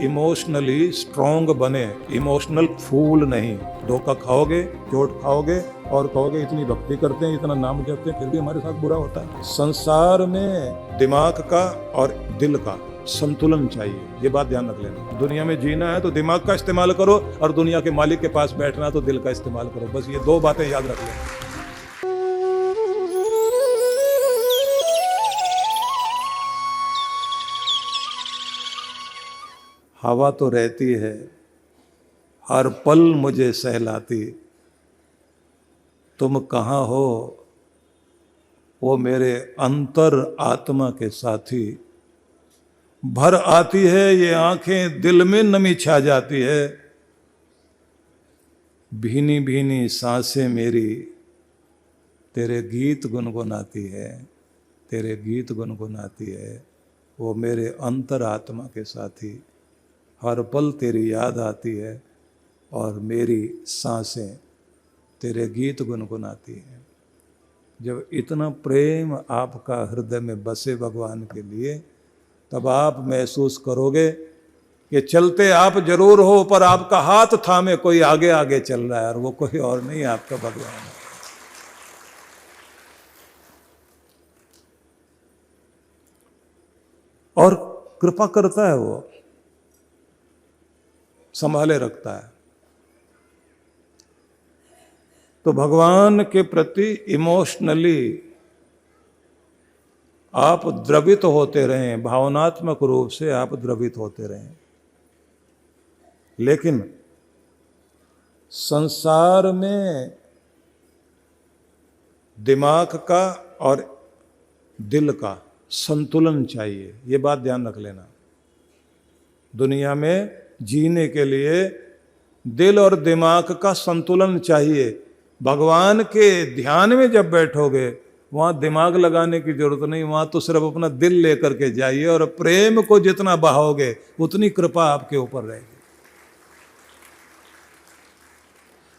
Emotionally strong बने, emotional fool नहीं। धोखा खाओगे, चोट खाओगे और कहोगे इतनी भक्ति करते हैं, इतना नाम जपते हैं, फिर भी हमारे साथ बुरा होता है। संसार में दिमाग का और दिल का संतुलन चाहिए, ये बात ध्यान रख लेना। दुनिया में जीना है तो दिमाग का इस्तेमाल करो और दुनिया के मालिक के पास बैठना है तो दिल का इस्तेमाल करो। बस ये दो बातें याद रख लेना। हवा तो रहती है, हर पल मुझे सहलाती, तुम कहाँ हो वो मेरे अंतर आत्मा के साथी। भर आती है ये आंखें, दिल में नमी छा जाती है, भीनी भीनी सांसें मेरी तेरे गीत गुनगुनाती है, तेरे गीत गुनगुनाती है। वो मेरे अंतर आत्मा के साथी, हर पल तेरी याद आती है और मेरी सांसें तेरे गीत गुनगुनाती हैं। जब इतना प्रेम आपका हृदय में बसे भगवान के लिए, तब आप महसूस करोगे कि चलते आप जरूर हो पर आपका हाथ थामे कोई आगे आगे चल रहा है, और वो कोई और नहीं, आपका भगवान है। और कृपा करता है, वो संभाले रखता है। तो भगवान के प्रति इमोशनली आप द्रवित होते रहें, भावनात्मक रूप से आप द्रवित होते रहें। लेकिन संसार में दिमाग का और दिल का संतुलन चाहिए, ये बात ध्यान रख लेना। दुनिया में जीने के लिए दिल और दिमाग का संतुलन चाहिए। भगवान के ध्यान में जब बैठोगे, वहाँ दिमाग लगाने की जरूरत नहीं, वहाँ तो सिर्फ अपना दिल लेकर के जाइए, और प्रेम को जितना बहाओगे उतनी कृपा आपके ऊपर रहेगी।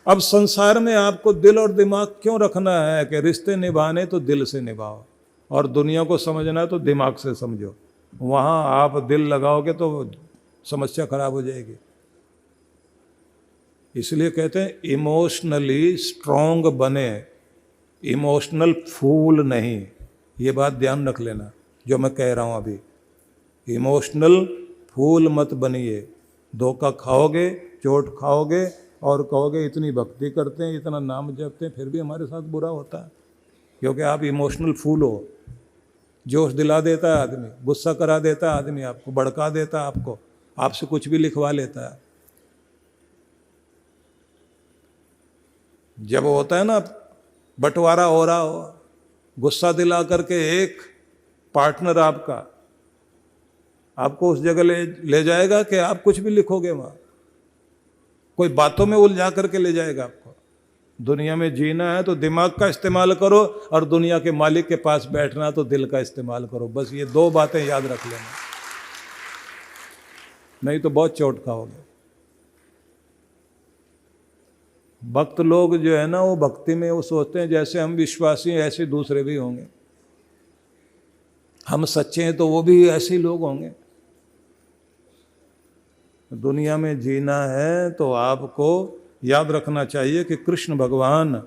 अब संसार में आपको दिल और दिमाग क्यों रखना है कि रिश्ते निभाने तो दिल से निभाओ और दुनिया को समझना है तो दिमाग से समझो। वहाँ आप दिल लगाओगे तो समस्या खराब हो जाएगी। इसलिए कहते हैं इमोशनली स्ट्रांग बने, इमोशनल फूल नहीं। ये बात ध्यान रख लेना जो मैं कह रहा हूँ अभी। इमोशनल फूल मत बनिए। धोखा खाओगे, चोट खाओगे और कहोगे इतनी भक्ति करते हैं, इतना नाम जपते हैं, फिर भी हमारे साथ बुरा होता है, क्योंकि आप इमोशनल फूल हो। जोश दिला देता है आदमी, गुस्सा करा देता है आदमी, आपको भड़का देता है, आपको आपसे कुछ भी लिखवा लेता है। जब होता है ना बंटवारा हो रहा हो, गुस्सा दिला करके एक पार्टनर आपका आपको उस जगह ले जाएगा कि आप कुछ भी लिखोगे, वहाँ कोई बातों में उलझा करके ले जाएगा आपको। दुनिया में जीना है तो दिमाग का इस्तेमाल करो और दुनिया के मालिक के पास बैठना तो दिल का इस्तेमाल करो। बस ये दो बातें याद रख लेना, नहीं तो बहुत चोट खाओगे। भक्त लोग जो है ना, वो भक्ति में वो सोचते हैं जैसे हम विश्वासी हैं ऐसे दूसरे भी होंगे, हम सच्चे हैं तो वो भी ऐसे ही लोग होंगे। दुनिया में जीना है तो आपको याद रखना चाहिए कि कृष्ण भगवान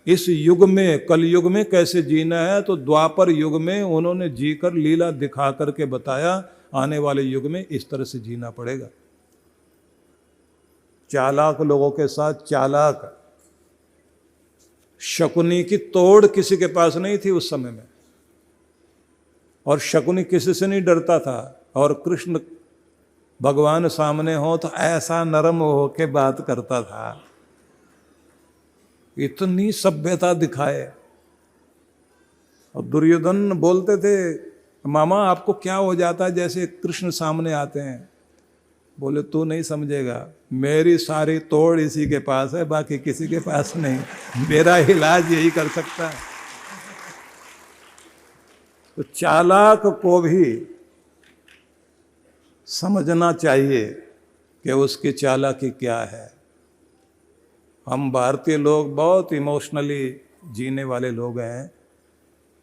इस युग में, कलयुग में कैसे जीना है, तो द्वापर युग में उन्होंने जीकर लीला दिखा करके बताया, आने वाले युग में इस तरह से जीना पड़ेगा। चालाक लोगों के साथ चालाक। शकुनी की तोड़ किसी के पास नहीं थी उस समय में, और शकुनी किसी से नहीं डरता था, और कृष्ण भगवान सामने हो तो ऐसा नरम हो के बात करता था, इतनी सभ्यता दिखाए। और दुर्योधन बोलते थे मामा आपको क्या हो जाता है जैसे कृष्ण सामने आते हैं। बोले तू नहीं समझेगा, मेरी सारी तोड़ इसी के पास है, बाकी किसी के पास नहीं, मेरा इलाज यही कर सकता है। तो चालाक को भी समझना चाहिए कि उसकी चालाकी क्या है। हम भारतीय लोग बहुत इमोशनली जीने वाले लोग हैं।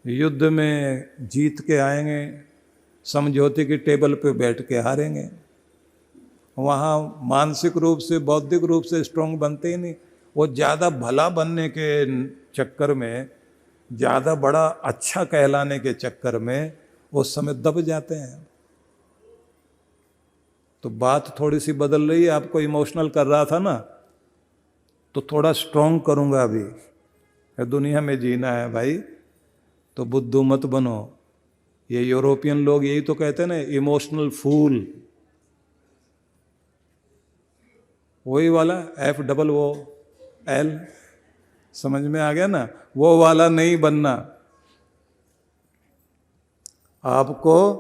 युद्ध में जीत के आएंगे, समझौते की टेबल पे बैठ के हारेंगे। वहाँ मानसिक रूप से बौद्धिक रूप से स्ट्रांग बनते ही नहीं। वो ज़्यादा भला बनने के चक्कर में, ज़्यादा बड़ा अच्छा कहलाने के चक्कर में उस समय दब जाते हैं। तो बात थोड़ी सी बदल रही है। आपको इमोशनल कर रहा था ना, तो थोड़ा स्ट्रांग करूँगा अभी। दुनिया में जीना है भाई, तो बुद्धू मत बनो। ये यूरोपियन लोग यही तो कहते हैं ना, इमोशनल फूल। वही वाला FOOL, समझ में आ गया ना? वो वाला नहीं बनना। आपको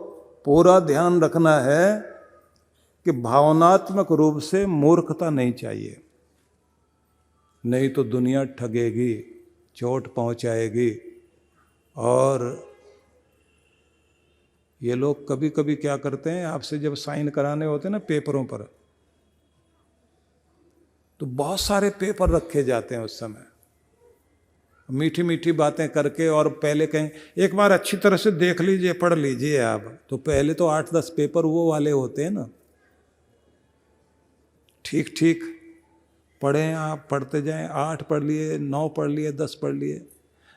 पूरा ध्यान रखना है कि भावनात्मक रूप से मूर्खता नहीं चाहिए, नहीं तो दुनिया ठगेगी, चोट पहुंचाएगी। और ये लोग कभी कभी क्या करते हैं, आपसे जब साइन कराने होते हैं ना पेपरों पर, तो बहुत सारे पेपर रखे जाते हैं उस समय, मीठी मीठी बातें करके। और पहले कहें एक बार अच्छी तरह से देख लीजिए, पढ़ लीजिए आप। तो पहले तो 8-10 पेपर वो वाले होते हैं ना, ठीक ठीक पढ़ें आप, पढ़ते जाएं। 8 पढ़ लिए, 9 पढ़ लिए, 10 पढ़ लिए।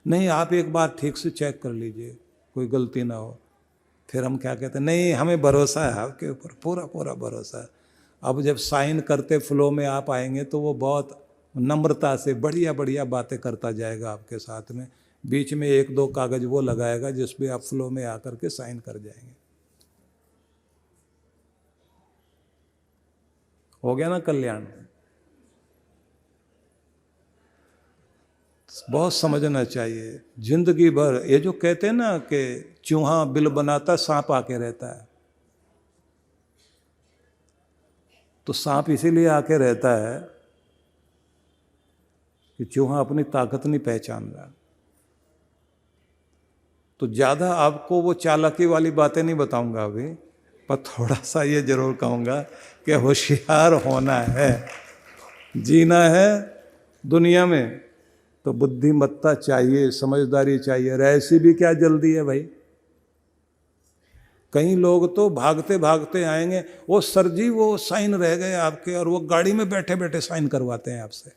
नहीं, आप एक बार ठीक से चेक कर लीजिए, कोई गलती ना हो। फिर हम क्या कहते हैं, नहीं हमें भरोसा है आपके ऊपर, पूरा पूरा भरोसा है। अब जब साइन करते फ्लो में आप आएंगे तो वो बहुत नम्रता से बढ़िया बढ़िया बातें करता जाएगा आपके साथ में। बीच में 1-2 कागज वो लगाएगा जिसमें आप फ्लो में आकर के साइन कर जाएंगे। हो गया ना कल्याण? बहुत समझना चाहिए जिंदगी भर। ये जो कहते हैं ना कि चूहा बिल बनाता, सांप आके रहता है, तो सांप इसीलिए आके रहता है कि चूहा अपनी ताकत नहीं पहचान रहा। तो ज़्यादा आपको वो चालाकी वाली बातें नहीं बताऊंगा अभी, पर थोड़ा सा ये जरूर कहूँगा कि होशियार होना है, जीना है दुनिया में, तो बुद्धिमत्ता चाहिए, समझदारी चाहिए। और ऐसी भी क्या जल्दी है भाई? कई लोग तो भागते भागते आएंगे, वो सर जी वो साइन रह गए आपके, और वो गाड़ी में बैठे बैठे साइन करवाते हैं आपसे।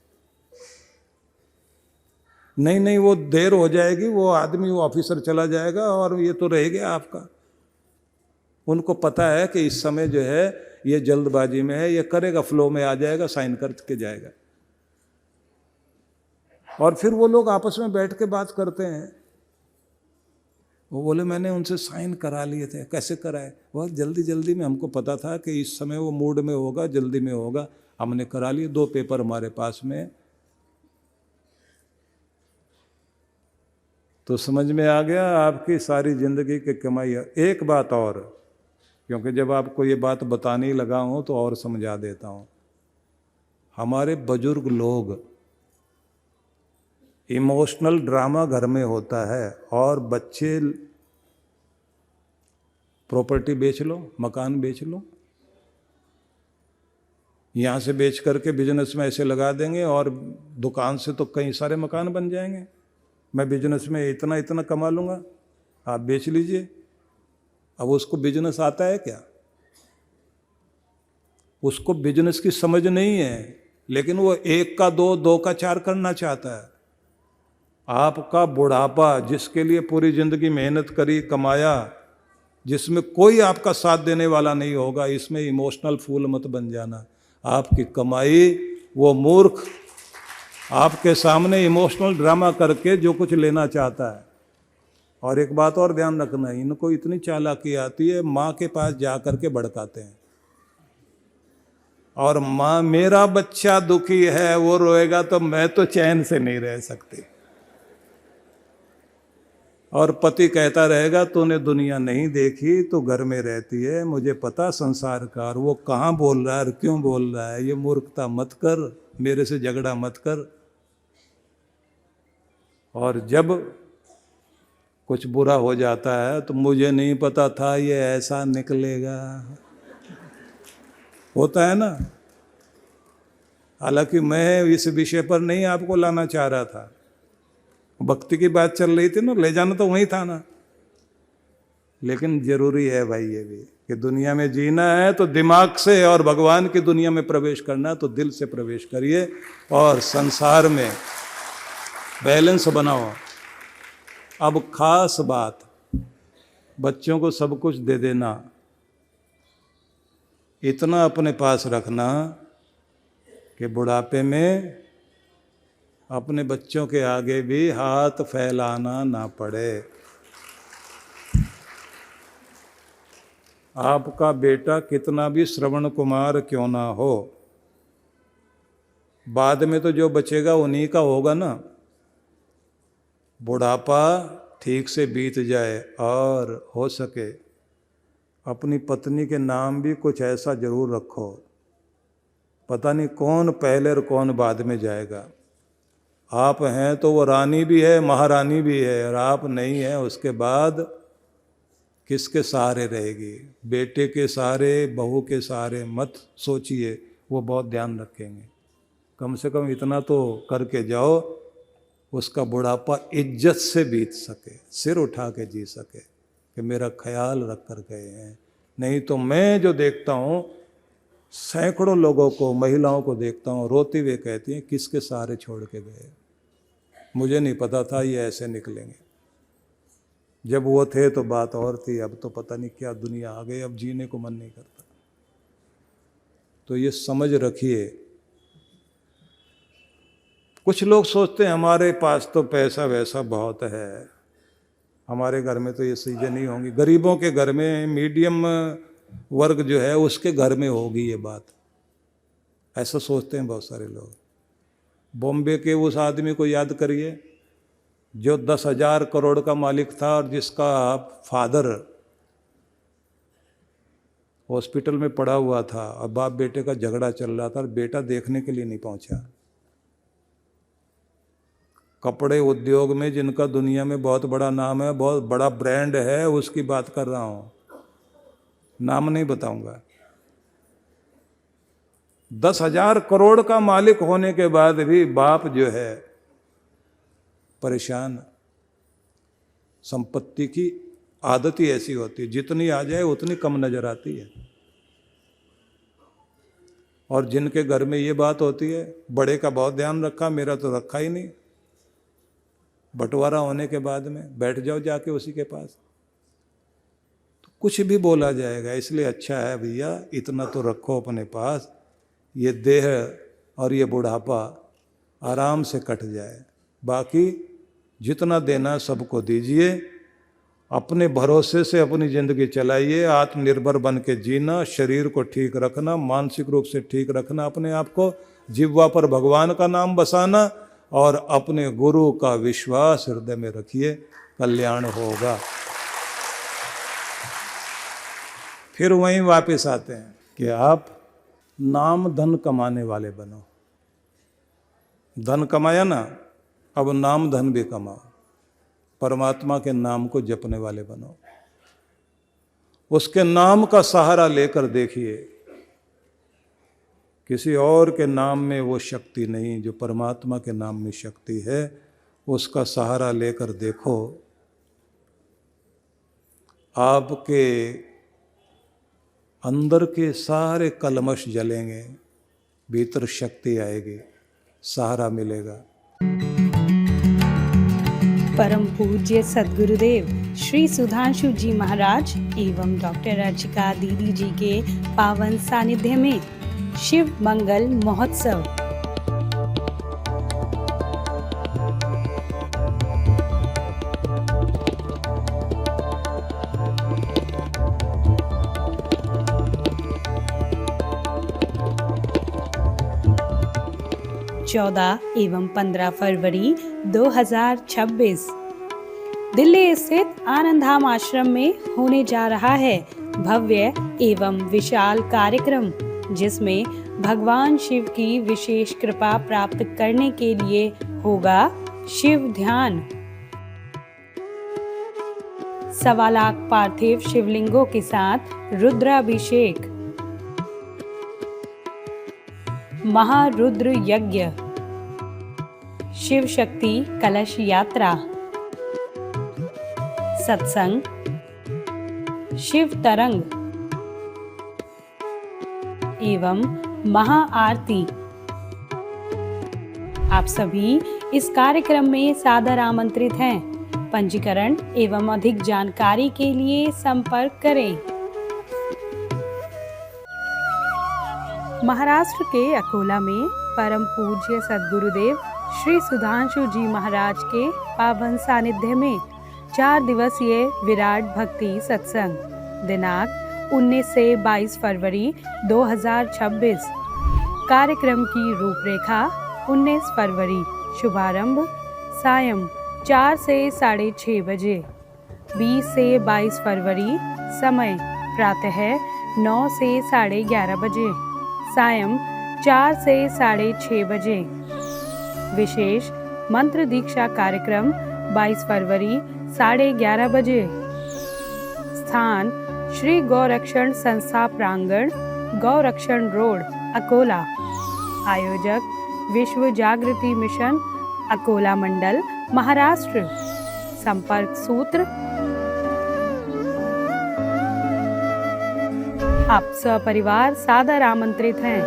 नहीं नहीं, वो देर हो जाएगी, वो आदमी, वो ऑफिसर चला जाएगा और ये तो रह गया आपका। उनको पता है कि इस समय जो है ये जल्दबाजी में है, ये करेगा, फ्लो में आ जाएगा, साइन करके जाएगा। और फिर वो लोग आपस में बैठ के बात करते हैं। वो बोले मैंने उनसे साइन करा लिए थे। कैसे कराए? बहुत जल्दी जल्दी में, हमको पता था कि इस समय वो मूड में होगा, जल्दी में होगा, हमने करा लिए। 2 पेपर हमारे पास में। तो समझ में आ गया आपकी सारी जिंदगी की कमाई। एक बात और, क्योंकि जब आपको ये बात बताने लगा हूँ तो और समझा देता हूँ। हमारे बुजुर्ग लोग, इमोशनल ड्रामा घर में होता है, और बच्चे प्रॉपर्टी बेच लो, मकान बेच लो, यहाँ से बेच करके बिजनेस में ऐसे लगा देंगे, और दुकान से तो कई सारे मकान बन जाएंगे। मैं बिजनेस में इतना इतना कमा लूँगा, आप बेच लीजिए। अब उसको बिजनेस आता है क्या? उसको बिजनेस की समझ नहीं है, लेकिन वो 1 का 2, 2 का 4 करना चाहता है। आपका बुढ़ापा, जिसके लिए पूरी जिंदगी मेहनत करी, कमाया, जिसमें कोई आपका साथ देने वाला नहीं होगा, इसमें इमोशनल फूल मत बन जाना। आपकी कमाई, वो मूर्ख आपके सामने इमोशनल ड्रामा करके जो कुछ लेना चाहता है। और एक बात और ध्यान रखना, इनको इतनी चालाकी आती है, माँ के पास जा करके भड़काते हैं। और माँ, मेरा बच्चा दुखी है, वो रोएगा तो मैं तो चैन से नहीं रह सकती। और पति कहता रहेगा तूने दुनिया नहीं देखी, तो घर में रहती है, मुझे पता संसार का, और वो कहाँ बोल रहा है और क्यों बोल रहा है, ये मूर्खता मत कर, मेरे से झगड़ा मत कर। और जब कुछ बुरा हो जाता है तो मुझे नहीं पता था ये ऐसा निकलेगा, होता है ना। हालांकि मैं इस विषय पर नहीं आपको लाना चाह रहा था, भक्ति की बात चल रही थी ना, ले जाना तो वही था ना। लेकिन जरूरी है भाई ये भी कि दुनिया में जीना है तो दिमाग से, और भगवान की दुनिया में प्रवेश करना है तो दिल से प्रवेश करिए और संसार में बैलेंस बनाओ। अब खास बात, बच्चों को सब कुछ दे देना, इतना अपने पास रखना कि बुढ़ापे में अपने बच्चों के आगे भी हाथ फैलाना ना पड़े। आपका बेटा कितना भी श्रवण कुमार क्यों ना हो, बाद में तो जो बचेगा उन्हीं का होगा ना। बुढ़ापा ठीक से बीत जाए और हो सके अपनी पत्नी के नाम भी कुछ ऐसा जरूर रखो, पता नहीं कौन पहले और कौन बाद में जाएगा। आप हैं तो वो रानी भी है, महारानी भी है, और आप नहीं हैं उसके बाद किसके सहारे रहेगी? बेटे के सहारे, बहू के सहारे मत सोचिए, वो बहुत ध्यान रखेंगे। कम से कम इतना तो करके जाओ उसका बुढ़ापा इज्जत से बीत सके, सिर उठा के जी सके कि मेरा ख्याल रख कर गए हैं। नहीं तो मैं जो देखता हूँ सैकड़ों लोगों को, महिलाओं को देखता हूँ रोती हुए कहती हैं किसके सहारे छोड़ के गए, मुझे नहीं पता था ये ऐसे निकलेंगे। जब वो थे तो बात और थी, अब तो पता नहीं क्या दुनिया आ गई, अब जीने को मन नहीं करता। तो ये समझ रखिए। कुछ लोग सोचते हैं हमारे पास तो पैसा वैसा बहुत है, हमारे घर में तो ये चीज़ें नहीं होंगी। गरीबों के घर में, मीडियम वर्ग जो है उसके घर में होगी ये बात, ऐसा सोचते हैं बहुत सारे लोग। बॉम्बे के उस आदमी को याद करिए जो 10,000 करोड़ का मालिक था और जिसका फादर हॉस्पिटल में पड़ा हुआ था और बाप बेटे का झगड़ा चल रहा था और बेटा देखने के लिए नहीं पहुंचा। कपड़े उद्योग में जिनका दुनिया में बहुत बड़ा नाम है, बहुत बड़ा ब्रांड है, उसकी बात कर रहा हूँ, नाम नहीं बताऊंगा। 10,000 करोड़ का मालिक होने के बाद भी बाप जो है परेशान। संपत्ति की आदत ही ऐसी होती है, जितनी आ जाए उतनी कम नजर आती है। और जिनके घर में ये बात होती है, बड़े का बहुत ध्यान रखा, मेरा तो रखा ही नहीं, बंटवारा होने के बाद में बैठ जाओ जाके उसी के पास, तो कुछ भी बोला जाएगा। इसलिए अच्छा है भैया इतना तो रखो अपने पास, ये देह और ये बुढ़ापा आराम से कट जाए। बाकी जितना देना सबको दीजिए, अपने भरोसे से अपनी ज़िंदगी चलाइए, आत्मनिर्भर बन के जीना, शरीर को ठीक रखना, मानसिक रूप से ठीक रखना अपने आप को, जिह्वा पर भगवान का नाम बसाना और अपने गुरु का विश्वास हृदय में रखिए, कल्याण होगा। फिर वहीं वापस आते हैं कि आप नाम धन कमाने वाले बनो। धन कमाया ना, अब नाम धन भी कमाओ, परमात्मा के नाम को जपने वाले बनो। उसके नाम का सहारा लेकर देखिए, किसी और के नाम में वो शक्ति नहीं जो परमात्मा के नाम में शक्ति है। उसका सहारा लेकर देखो, आपके अंदर के सारे कलमश जलेंगे, भीतर शक्ति आएगी, सहारा मिलेगा। परम पूज्य सद्गुरुदेव श्री सुधांशु जी महाराज एवं डॉक्टर अर्चिका दीदी जी के पावन सानिध्य में शिव मंगल महोत्सव। चौदह एवं 15 फरवरी 2026 दिल्ली स्थित आनंदधाम आश्रम में होने जा रहा है भव्य एवं विशाल कार्यक्रम, जिसमें भगवान शिव की विशेष कृपा प्राप्त करने के लिए होगा शिव ध्यान। 1.25 लाख पार्थिव शिवलिंगों के साथ रुद्राभिषेक, महारुद्र यज्ञ, शिव शक्ति कलश यात्रा, सत्संग, शिव तरंग, एवं महाआरती। आप सभी इस कार्यक्रम में सादर आमंत्रित हैं। पंजीकरण एवं अधिक जानकारी के लिए संपर्क करें। महाराष्ट्र के अकोला में परम पूज्य सद्गुरुदेव श्री सुधांशु जी महाराज के पावन सानिध्य में 4 दिवसीय विराट भक्ति सत्संग दिनांक 19 से 22 फरवरी 2026। कार्यक्रम की रूपरेखा 19 फरवरी शुभारंभ सायं 4 से 6:30 बजे। 20 से 22 फरवरी समय प्रातः 9 से 11:30 बजे, सायं 4 से 6:30 बजे। विशेष मंत्र दीक्षा कार्यक्रम 22 फरवरी 11:30 बजे। स्थान श्री गौरक्षण संस्था प्रांगण, गौरक्षण रोड, अकोला। आयोजक विश्व जागृति मिशन, अकोला मंडल, महाराष्ट्र। संपर्क सूत्र आप सपरिवार सादर आमंत्रित हैं।